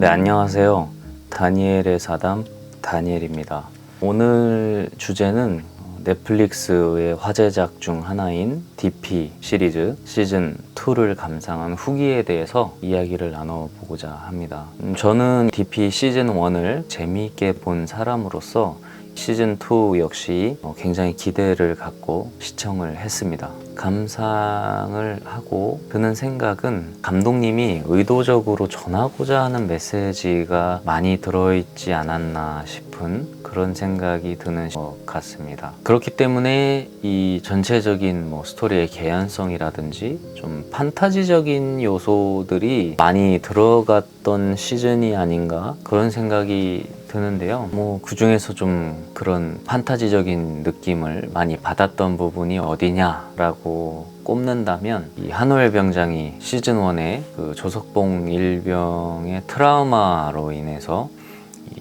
네, 안녕하세요. 다니엘의 사담 다니엘입니다. 오늘 주제는 넷플릭스의 화제작 중 하나인 DP 시리즈 시즌 2를 감상한 후기에 대해서 이야기를 나눠보고자 합니다. 저는 DP 시즌 1을 재미있게 본 사람으로서 시즌 2 역시 굉장히 기대를 갖고 시청을 했습니다. 감상을 하고 드는 생각은 감독님이 의도적으로 전하고자 하는 메시지가 많이 들어있지 않았나 싶은 그런 생각이 드는 것 같습니다. 그렇기 때문에 이 전체적인 스토리의 개연성이라든지 좀 판타지적인 요소들이 많이 들어갔던 시즌이 아닌가 그런 생각이 드는데요. 그 중에서 좀 그런 판타지적인 느낌을 많이 받았던 부분이 어디냐라고 꼽는다면 이 한우엘 병장이 시즌 1에 그 조석봉 일병의 트라우마로 인해서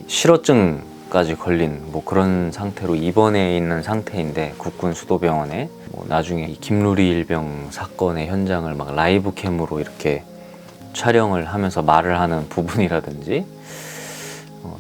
실어증까지 걸린 그런 상태로 입원해 있는 상태인데 국군 수도병원에 나중에 이 김루리 일병 사건의 현장을 막 라이브 캠으로 이렇게 촬영을 하면서 말을 하는 부분이라든지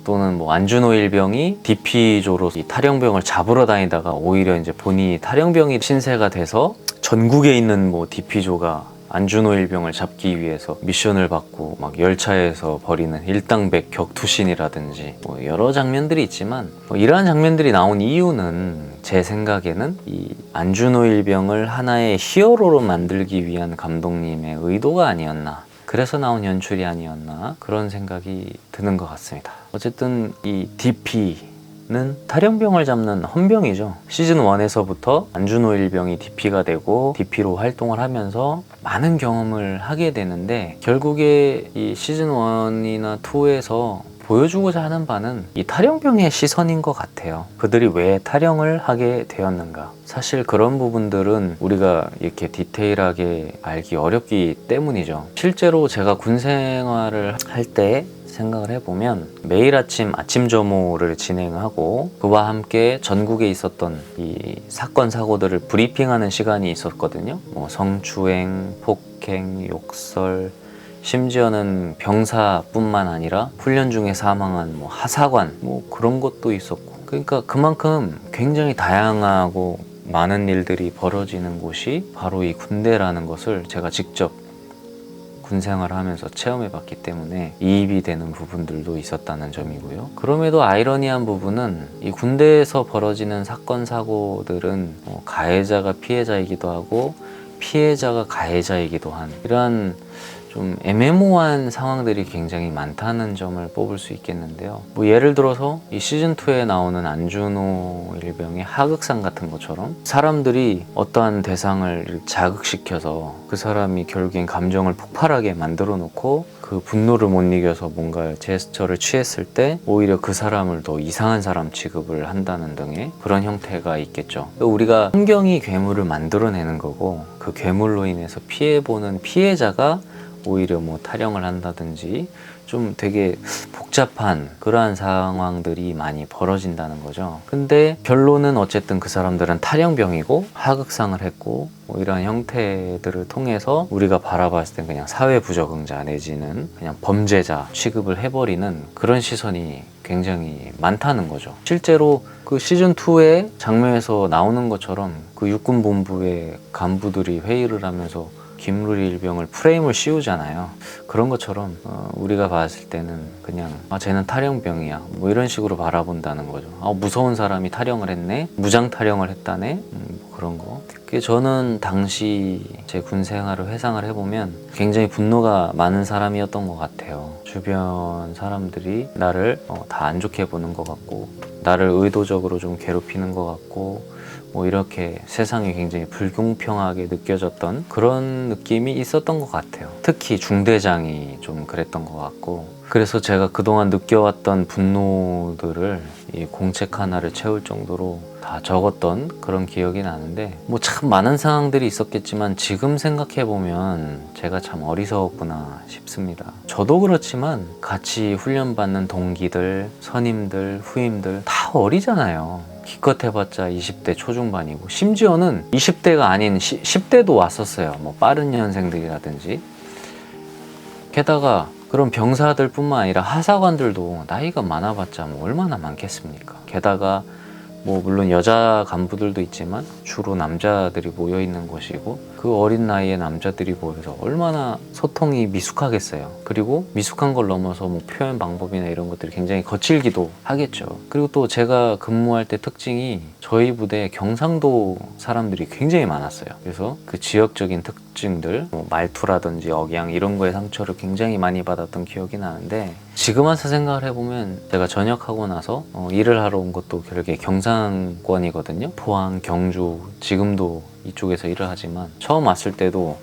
또는 안준호 일병이 DP조로 이 탈영병을 잡으러 다니다가 오히려 이제 본인이 탈영병이 신세가 돼서 전국에 있는 DP조가 안준호 일병을 잡기 위해서 미션을 받고 막 열차에서 벌이는 일당백 격투신이라든지 여러 장면들이 있지만 이러한 장면들이 나온 이유는 제 생각에는 이 안준호 일병을 하나의 히어로로 만들기 위한 감독님의 의도가 아니었나, 그래서 나온 연출이 아니었나 그런 생각이 드는 것 같습니다. 어쨌든 이 DP는 탈영병을 잡는 헌병이죠. 시즌 1에서부터 안준호 일병이 DP가 되고 DP로 활동을 하면서 많은 경험을 하게 되는데 결국에 이 시즌 1이나 2에서 보여주고자 하는 바는 이 탈영병의 시선인 것 같아요. 그들이 왜 탈영을 하게 되었는가. 사실 그런 부분들은 우리가 이렇게 디테일하게 알기 어렵기 때문이죠. 실제로 제가 군 생활을 할 때 생각을 해보면 매일 아침 점호를 진행하고 그와 함께 전국에 있었던 이 사건 사고들을 브리핑하는 시간이 있었거든요. 성추행, 폭행, 욕설, 심지어는 병사뿐만 아니라 훈련 중에 사망한 하사관 그런 것도 있었고, 그러니까 그만큼 굉장히 다양하고 많은 일들이 벌어지는 곳이 바로 이 군대라는 것을 제가 직접 군 생활을 하면서 체험해 봤기 때문에 이입이 되는 부분들도 있었다는 점이고요. 그럼에도 아이러니한 부분은 이 군대에서 벌어지는 사건 사고들은 가해자가 피해자이기도 하고 피해자가 가해자이기도 한 이러한 좀 애매모호한 상황들이 굉장히 많다는 점을 뽑을 수 있겠는데요. 예를 들어서 이 시즌2에 나오는 안준호 일병의 하극상 같은 것처럼 사람들이 어떠한 대상을 자극시켜서 그 사람이 결국엔 감정을 폭발하게 만들어 놓고 그 분노를 못 이겨서 뭔가 제스처를 취했을 때 오히려 그 사람을 더 이상한 사람 취급을 한다는 등의 그런 형태가 있겠죠. 우리가 환경이 괴물을 만들어내는 거고 그 괴물로 인해서 피해보는 피해자가 오히려 탈영을 한다든지 좀 되게 복잡한 그러한 상황들이 많이 벌어진다는 거죠. 근데 결론은 어쨌든 그 사람들은 탈영병이고 하극상을 했고 이러한 형태들을 통해서 우리가 바라봤을 땐 그냥 사회 부적응자 내지는 그냥 범죄자 취급을 해버리는 그런 시선이 굉장히 많다는 거죠. 실제로 그 시즌2의 장면에서 나오는 것처럼 그 육군본부의 간부들이 회의를 하면서 김루리 일병을 프레임을 씌우잖아요. 그런 것처럼 우리가 봤을 때는 그냥 쟤는 탈영병이야 이런 식으로 바라본다는 거죠. 무서운 사람이 탈영을 했네, 무장 탈영을 했다네, 그런 거. 저는 당시 제 군 생활을 회상을 해보면 굉장히 분노가 많은 사람이었던 것 같아요. 주변 사람들이 나를 다 안 좋게 보는 것 같고 나를 의도적으로 좀 괴롭히는 것 같고 이렇게 세상이 굉장히 불공평하게 느껴졌던 그런 느낌이 있었던 것 같아요. 특히 중대장이 좀 그랬던 것 같고, 그래서 제가 그동안 느껴왔던 분노들을 이 공책 하나를 채울 정도로 다 적었던 그런 기억이 나는데 참 많은 상황들이 있었겠지만 지금 생각해보면 제가 참 어리석었구나 싶습니다. 저도 그렇지만 같이 훈련받는 동기들, 선임들, 후임들 다 어리잖아요. 기껏 해봤자 20대 초중반이고 심지어는 20대가 아닌 10대도 왔었어요. 빠른 년생들이라든지. 게다가 그런 병사들뿐만 아니라 하사관들도 나이가 많아봤자 뭐 얼마나 많겠습니까? 게다가 뭐 물론 여자 간부들도 있지만 주로 남자들이 모여 있는 곳이고, 그 어린 나이에 남자들이 모여서 얼마나 소통이 미숙하겠어요. 그리고 미숙한 걸 넘어서 뭐 표현 방법이나 이런 것들이 굉장히 거칠기도 하겠죠. 그리고 또 제가 근무할 때 특징이 저희 부대에 경상도 사람들이 굉장히 많았어요. 그래서 그 지역적인 특징들, 뭐 말투라든지 억양 이런 거에 상처를 굉장히 많이 받았던 기억이 나는데, 지금 와서 생각을 해보면 제가 전역하고 나서 일을 하러 온 것도 결국에 경상권이거든요. 포항, 경주, 지금도 이쪽에서 일을 하지만 처음 왔을 때도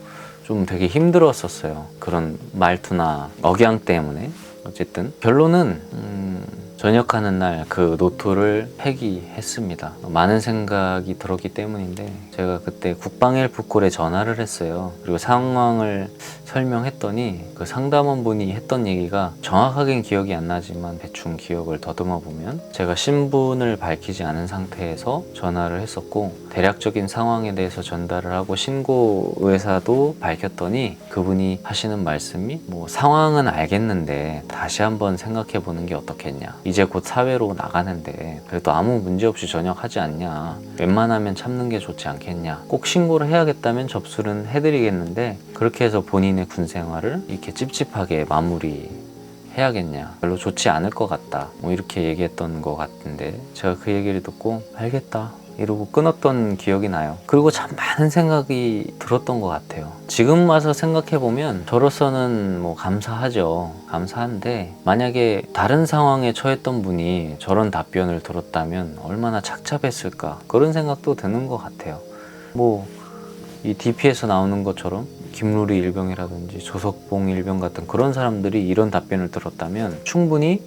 좀 되게 힘들었었어요. 그런 말투나 억양 때문에. 어쨌든 결론은 전역하는 날 그 노트를 폐기했습니다. 많은 생각이 들었기 때문인데, 제가 그때 국방헬프콜에 전화를 했어요. 그리고 상황을 설명했더니 그 상담원분이 했던 얘기가 정확하게는 기억이 안 나지만 대충 기억을 더듬어 보면, 제가 신분을 밝히지 않은 상태에서 전화를 했었고 대략적인 상황에 대해서 전달을 하고 신고 의사도 밝혔더니, 그분이 하시는 말씀이 뭐 상황은 알겠는데 다시 한번 생각해 보는 게 어떻겠냐, 이제 곧 사회로 나가는데 그래도 아무 문제 없이 전역하지 않냐, 웬만하면 참는 게 좋지 않겠냐, 꼭 신고를 해야겠다면 접수는 해드리겠는데 그렇게 해서 본인의 군 생활을 이렇게 찝찝하게 마무리 해야겠냐, 별로 좋지 않을 것 같다, 뭐 이렇게 얘기했던 것 같은데, 제가 그 얘기를 듣고 알겠다 이러고 끊었던 기억이 나요. 그리고 참 많은 생각이 들었던 것 같아요. 지금 와서 생각해보면 저로서는 뭐 감사하죠. 감사한데 만약에 다른 상황에 처했던 분이 저런 답변을 들었다면 얼마나 착잡했을까, 그런 생각도 드는 것 같아요. 뭐 이 DP에서 나오는 것처럼 김루리 일병이라든지 조석봉 일병 같은 그런 사람들이 이런 답변을 들었다면 충분히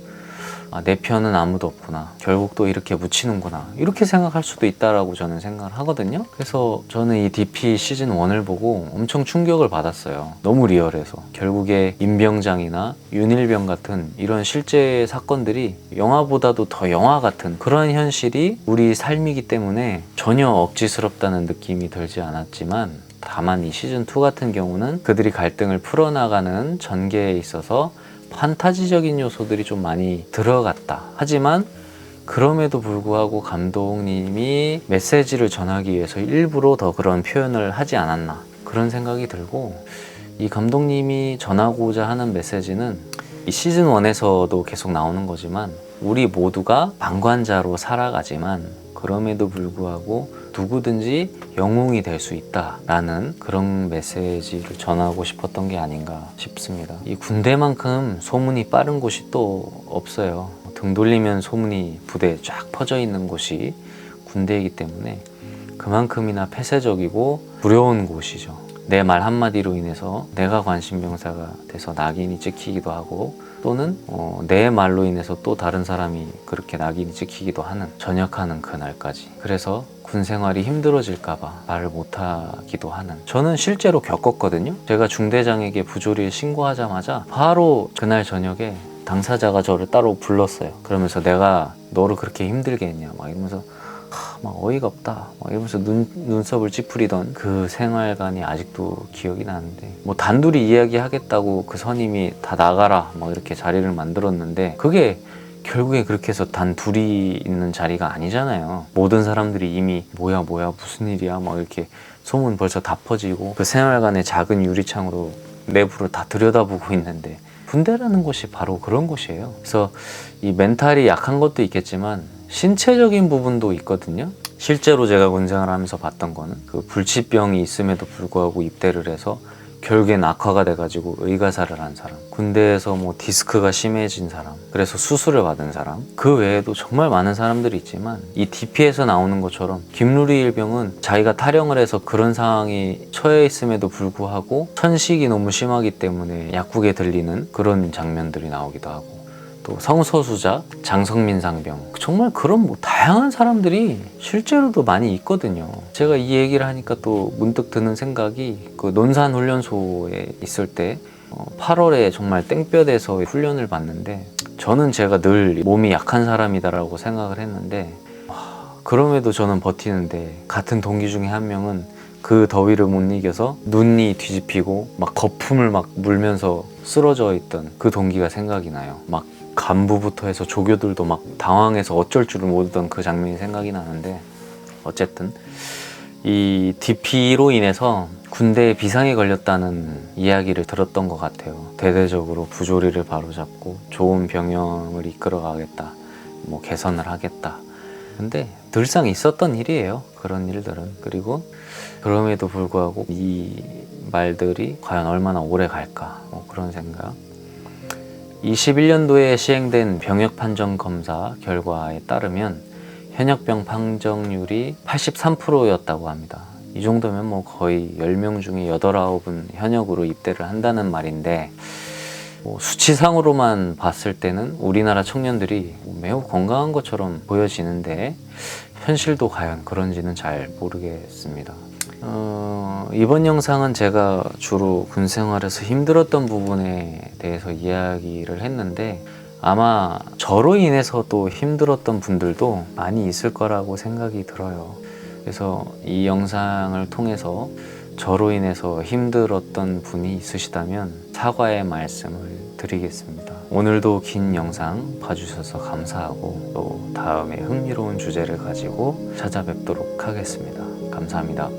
내 편은 아무도 없구나, 결국 또 이렇게 묻히는구나, 이렇게 생각할 수도 있다라고 저는 생각을 하거든요. 그래서 저는 이 DP 시즌 1을 보고 엄청 충격을 받았어요. 너무 리얼해서. 결국에 임병장이나 윤일병 같은 이런 실제 사건들이 영화보다도 더 영화 같은 그런 현실이 우리 삶이기 때문에 전혀 억지스럽다는 느낌이 들지 않았지만, 다만 이 시즌 2 같은 경우는 그들이 갈등을 풀어나가는 전개에 있어서 판타지적인 요소들이 좀 많이 들어갔다. 하지만 그럼에도 불구하고 감독님이 메시지를 전하기 위해서 일부러 더 그런 표현을 하지 않았나, 그런 생각이 들고, 이 감독님이 전하고자 하는 메시지는 이 시즌 1에서도 계속 나오는 거지만, 우리 모두가 방관자로 살아가지만 그럼에도 불구하고 누구든지 영웅이 될 수 있다라는 그런 메시지를 전하고 싶었던 게 아닌가 싶습니다. 이 군대만큼 소문이 빠른 곳이 또 없어요. 등 돌리면 소문이 부대에 쫙 퍼져 있는 곳이 군대이기 때문에 그만큼이나 폐쇄적이고 두려운 곳이죠. 내 말 한마디로 인해서 내가 관심병사가 돼서 낙인이 찍히기도 하고, 또는 내 말로 인해서 또 다른 사람이 그렇게 낙인이 찍히기도 하는, 전역하는 그날까지. 그래서 군 생활이 힘들어질까봐 말을 못하기도 하는, 저는 실제로 겪었거든요. 제가 중대장에게 부조리를 신고하자마자 바로 그날 저녁에 당사자가 저를 따로 불렀어요. 그러면서 내가 너를 그렇게 힘들게 했냐 막 이러면서 막 어이가 없다 막 이러면서 눈썹을 찌푸리던 그 생활관이 아직도 기억이 나는데, 뭐 단둘이 이야기하겠다고 그 선임이 다 나가라 막 이렇게 자리를 만들었는데, 그게 결국에 그렇게 해서 단 둘이 있는 자리가 아니잖아요. 모든 사람들이 이미 뭐야 무슨 일이야 막 이렇게 소문 벌써 다 퍼지고, 그 생활관의 작은 유리창으로 내부를 다 들여다보고 있는데, 군대라는 곳이 바로 그런 곳이에요. 그래서 이 멘탈이 약한 것도 있겠지만 신체적인 부분도 있거든요. 실제로 제가 군생활 하면서 봤던 거는 그 불치병이 있음에도 불구하고 입대를 해서 결국엔 악화가 돼가지고 의가사를 한 사람, 군대에서 뭐 디스크가 심해진 사람, 그래서 수술을 받은 사람, 그 외에도 정말 많은 사람들이 있지만, 이 DP에서 나오는 것처럼 김루리 일병은 자기가 탈영을 해서 그런 상황이 처해 있음에도 불구하고 천식이 너무 심하기 때문에 약국에 들리는 그런 장면들이 나오기도 하고, 또 성소수자, 장성민 상병, 정말 그런 뭐 다양한 사람들이 실제로도 많이 있거든요. 제가 이 얘기를 하니까 또 문득 드는 생각이, 그 논산훈련소에 있을 때 8월에 정말 땡볕에서 훈련을 받는데, 저는 제가 늘 몸이 약한 사람이다라고 생각을 했는데, 그럼에도 저는 버티는데, 같은 동기 중에 한 명은 그 더위를 못 이겨서 눈이 뒤집히고 막 거품을 막 물면서 쓰러져 있던 그 동기가 생각이 나요. 막 간부부터 해서 조교들도 막 당황해서 어쩔 줄을 모르던 그 장면이 생각이 나는데, 어쨌든 이 DP로 인해서 군대에 비상이 걸렸다는 이야기를 들었던 것 같아요. 대대적으로 부조리를 바로잡고 좋은 병영을 이끌어가겠다, 뭐 개선을 하겠다. 근데 늘상 있었던 일이에요, 그런 일들은. 그리고 그럼에도 불구하고 이 말들이 과연 얼마나 오래 갈까, 뭐 그런 생각. 21년도에 시행된 병역 판정 검사 결과에 따르면 현역병 판정률이 83%였다고 합니다. 이 정도면 뭐 거의 10명 중에 8, 9은 현역으로 입대를 한다는 말인데, 뭐 수치상으로만 봤을 때는 우리나라 청년들이 매우 건강한 것처럼 보여지는데 현실도 과연 그런지는 잘 모르겠습니다. 이번 영상은 제가 주로 군 생활에서 힘들었던 부분에 대해서 이야기를 했는데, 아마 저로 인해서 또 힘들었던 분들도 많이 있을 거라고 생각이 들어요. 그래서 이 영상을 통해서 저로 인해서 힘들었던 분이 있으시다면 사과의 말씀을 드리겠습니다. 오늘도 긴 영상 봐주셔서 감사하고, 또 다음에 흥미로운 주제를 가지고 찾아뵙도록 하겠습니다. 감사합니다.